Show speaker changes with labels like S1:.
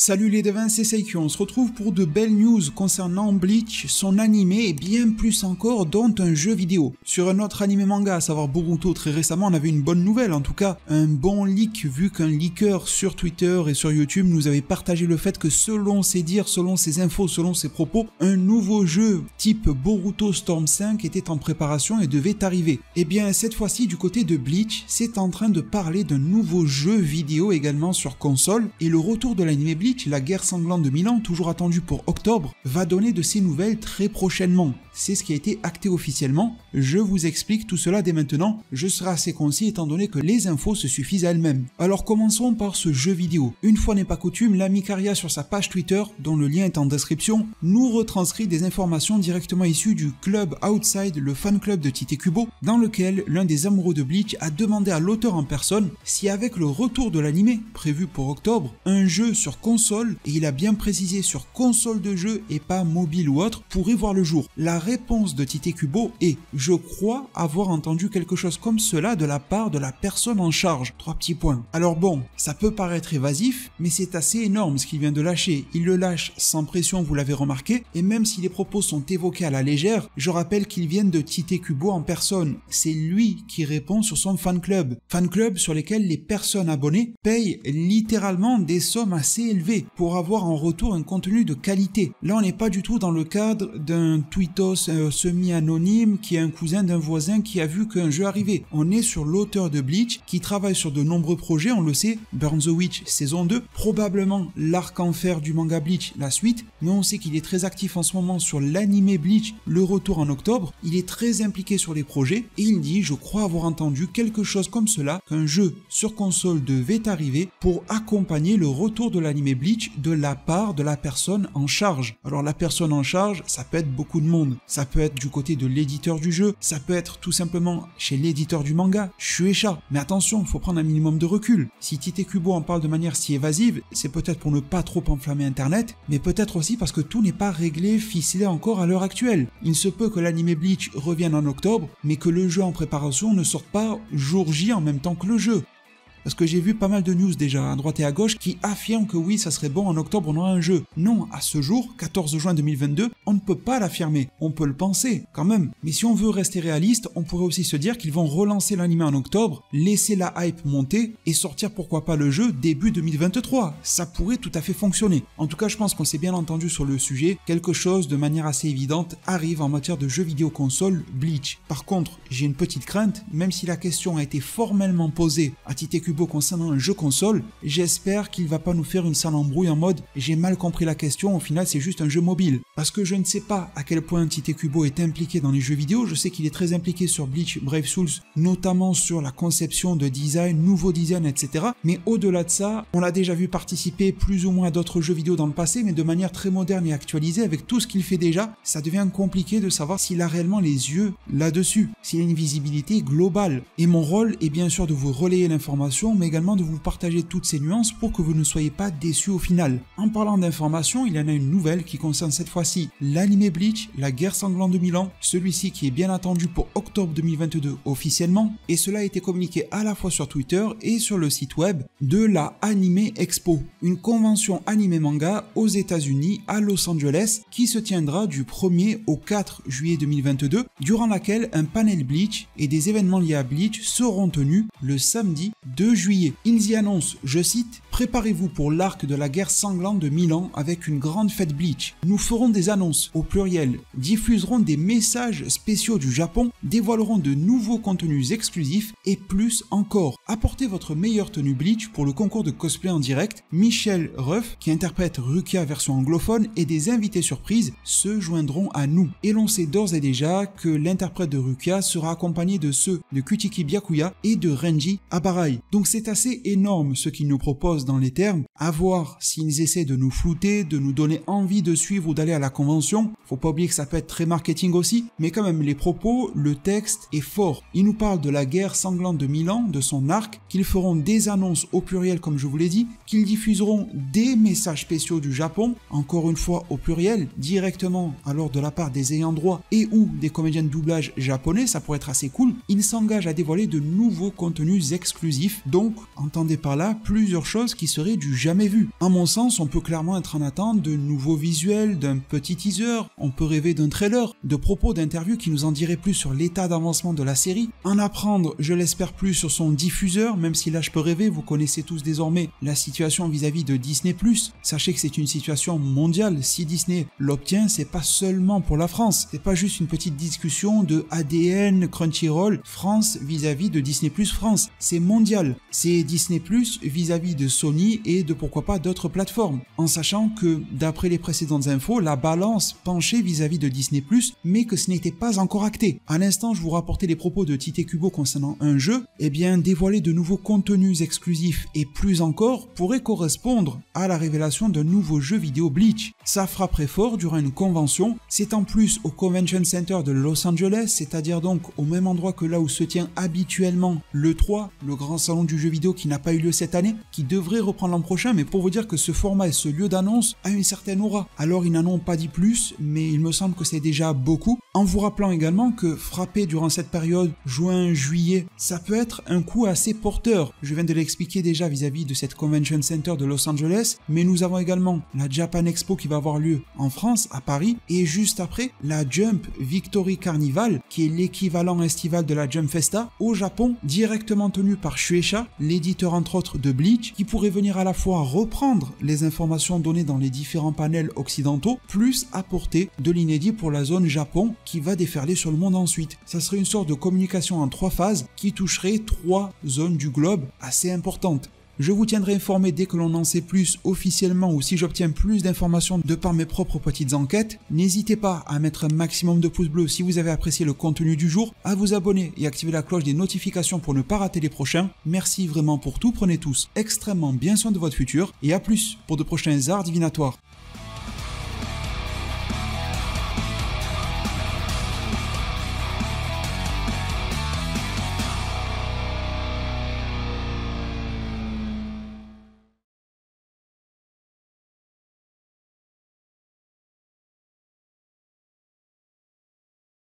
S1: Salut les devins, c'est Seikyo, on se retrouve pour de belles news concernant Bleach, son animé et bien plus encore, dont un jeu vidéo. Sur un autre animé manga, à savoir Boruto, très récemment on avait une bonne nouvelle, en tout cas un bon leak, vu qu'un leaker sur Twitter et sur YouTube nous avait partagé le fait que selon ses dires, selon ses infos, selon ses propos, un nouveau jeu type Boruto Storm 5 était en préparation et devait arriver. Et bien cette fois-ci du côté de Bleach, c'est en train de parler d'un nouveau jeu vidéo également sur console, et le retour de l'animé Bleach, la guerre sanglante de Milan, toujours attendue pour octobre, va donner de ses nouvelles très prochainement. C'est ce qui a été acté officiellement. Je vous explique tout cela dès maintenant. Je serai assez concis étant donné que les infos se suffisent à elles-mêmes. Alors commençons par ce jeu vidéo. Une fois n'est pas coutume, l'ami Caria sur sa page Twitter, dont le lien est en description, nous retranscrit des informations directement issues du club Outside, le fan club de Tite Kubo, dans lequel l'un des amoureux de Bleach a demandé à l'auteur en personne si avec le retour de l'animé, prévu pour octobre, un jeu sur console, et il a bien précisé sur console de jeu et pas mobile ou autre, pourrait voir le jour. La réponse de Tite Kubo est « Je crois avoir entendu quelque chose comme cela de la part de la personne en charge ». 3 petits points. Alors bon, ça peut paraître évasif, mais c'est assez énorme ce qu'il vient de lâcher. Il le lâche sans pression, vous l'avez remarqué, et même si les propos sont évoqués à la légère, je rappelle qu'ils viennent de Tite Kubo en personne. C'est lui qui répond sur son fan club. Fan club sur lesquels les personnes abonnées payent littéralement des sommes assez élevées pour avoir en retour un contenu de qualité. Là, on n'est pas du tout dans le cadre d'un tweetos semi-anonyme qui est un cousin d'un voisin qui a vu qu'un jeu arrivait. On est sur l'auteur de Bleach qui travaille sur de nombreux projets, on le sait, Burn the Witch saison 2, probablement l'arc en fer du manga Bleach, la suite, mais on sait qu'il est très actif en ce moment sur l'animé Bleach, le retour en octobre, il est très impliqué sur les projets et il dit, je crois avoir entendu quelque chose comme cela, qu'un jeu sur console devait arriver pour accompagner le retour de l'animé Bleach de la part de la personne en charge. Alors la personne en charge, ça peut être beaucoup de monde. Ça peut être du côté de l'éditeur du jeu, ça peut être tout simplement chez l'éditeur du manga, Shueisha. Mais attention, il faut prendre un minimum de recul. Si Tite Kubo en parle de manière si évasive, c'est peut-être pour ne pas trop enflammer internet, mais peut-être aussi parce que tout n'est pas réglé, ficelé encore à l'heure actuelle. Il se peut que l'anime Bleach revienne en octobre, mais que le jeu en préparation ne sorte pas jour J en même temps que le jeu. Parce que j'ai vu pas mal de news déjà à droite et à gauche qui affirment que oui, ça serait bon en octobre on aura un jeu. Non, à ce jour, 14 juin 2022, on ne peut pas l'affirmer. On peut le penser, quand même. Mais si on veut rester réaliste, on pourrait aussi se dire qu'ils vont relancer l'anime en octobre, laisser la hype monter et sortir pourquoi pas le jeu début 2023. Ça pourrait tout à fait fonctionner. En tout cas, je pense qu'on s'est bien entendu sur le sujet. Quelque chose de manière assez évidente arrive en matière de jeux vidéo console Bleach. Par contre, j'ai une petite crainte, même si la question a été formellement posée à Tite Kubo concernant un jeu console, j'espère qu'il va pas nous faire une sale embrouille en mode j'ai mal compris la question, au final c'est juste un jeu mobile. Parce que je ne sais pas à quel point Tite Kubo est impliqué dans les jeux vidéo, je sais qu'il est très impliqué sur Bleach Brave Souls, notamment sur la conception de design, nouveaux designs, etc. Mais au-delà de ça, on l'a déjà vu participer plus ou moins à d'autres jeux vidéo dans le passé, mais de manière très moderne et actualisée, avec tout ce qu'il fait déjà, ça devient compliqué de savoir s'il a réellement les yeux là-dessus, s'il a une visibilité globale. Et mon rôle est bien sûr de vous relayer l'information, mais également de vous partager toutes ces nuances pour que vous ne soyez pas déçus au final. En parlant d'informations, il y en a une nouvelle qui concerne cette fois-ci l'anime Bleach, la guerre sanglante de Milan, celui-ci qui est bien attendu pour octobre 2022 officiellement, et cela a été communiqué à la fois sur Twitter et sur le site web de la Anime Expo, une convention anime manga aux États-Unis à Los Angeles qui se tiendra du 1er au 4 juillet 2022, durant laquelle un panel Bleach et des événements liés à Bleach seront tenus le samedi 2 juillet. Ils y annoncent, je cite, « Préparez-vous pour l'arc de la guerre sanglante de Milan avec une grande fête Bleach. Nous ferons des annonces, au pluriel, diffuserons des messages spéciaux du Japon, dévoilerons de nouveaux contenus exclusifs et plus encore. Apportez votre meilleure tenue Bleach pour le concours de cosplay en direct. Michel Ruff, qui interprète Rukia version anglophone, et des invités surprises se joindront à nous. Et l'on sait d'ores et déjà que l'interprète de Rukia sera accompagné de ceux de Kutiki Byakuya et de Renji Abarai. Donc c'est assez énorme ce qu'ils nous proposent dans les termes, à voir s'ils essaient de nous flouter, de nous donner envie de suivre ou d'aller à la convention. Faut pas oublier que ça peut être très marketing aussi, mais quand même les propos, le texte est fort. Ils nous parlent de la guerre sanglante de Milan, de son arc, qu'ils feront des annonces au pluriel comme je vous l'ai dit, qu'ils diffuseront des messages spéciaux du Japon, encore une fois au pluriel, directement alors de la part des ayants droit et ou des comédiens de doublage japonais, ça pourrait être assez cool. Ils s'engagent à dévoiler de nouveaux contenus exclusifs, donc entendez par là plusieurs choses chose qui serait du jamais vu. À mon sens, on peut clairement être en attente de nouveaux visuels, d'un petit teaser, on peut rêver d'un trailer, de propos d'interviews qui nous en diraient plus sur l'état d'avancement de la série, en apprendre, je l'espère, plus sur son diffuseur, même si là je peux rêver, vous connaissez tous désormais la situation vis-à-vis de Disney+. Sachez que c'est une situation mondiale, si Disney l'obtient, c'est pas seulement pour la France, c'est pas juste une petite discussion de ADN, Crunchyroll, France vis-à-vis de Disney+ France, c'est mondial, c'est Disney+ vis-à-vis de Sony et de pourquoi pas d'autres plateformes, en sachant que d'après les précédentes infos, la balance penchait vis-à-vis de Disney+, mais que ce n'était pas encore acté. À l'instant, je vous rapportais les propos de Tite Kubo concernant un jeu, et bien dévoiler de nouveaux contenus exclusifs et plus encore pourrait correspondre à la révélation d'un nouveau jeu vidéo Bleach. Ça frapperait fort durant une convention, c'est en plus au Convention Center de Los Angeles, c'est-à-dire donc au même endroit que là où se tient habituellement l'E3, le grand salon du jeu vidéo qui n'a pas eu lieu cette année, qui devrait reprendre l'an prochain, mais pour vous dire que ce format et ce lieu d'annonce a une certaine aura. Alors ils n'en ont pas dit plus, mais il me semble que c'est déjà beaucoup, en vous rappelant également que frapper durant cette période, juin-juillet, ça peut être un coup assez porteur. Je viens de l'expliquer déjà vis-à-vis de cette Convention Center de Los Angeles, mais nous avons également la Japan Expo qui va avoir lieu en France, à Paris, et juste après, la Jump Victory Carnival, qui est l'équivalent estival de la Jump Festa, au Japon, directement tenu par Shueisha, l'éditeur entre autres de Bleach, qui pourrait venir à la fois reprendre les informations données dans les différents panels occidentaux, plus apporter de l'inédit pour la zone Japon, qui va déferler sur le monde ensuite. Ça serait une sorte de communication en 3 phases, qui toucherait 3 zones du globe assez importantes. Je vous tiendrai informé dès que l'on en sait plus officiellement ou si j'obtiens plus d'informations de par mes propres petites enquêtes. N'hésitez pas à mettre un maximum de pouces bleus si vous avez apprécié le contenu du jour, à vous abonner et activer la cloche des notifications pour ne pas rater les prochains. Merci vraiment pour tout, prenez tous extrêmement bien soin de votre futur et à plus pour de prochains arts divinatoires.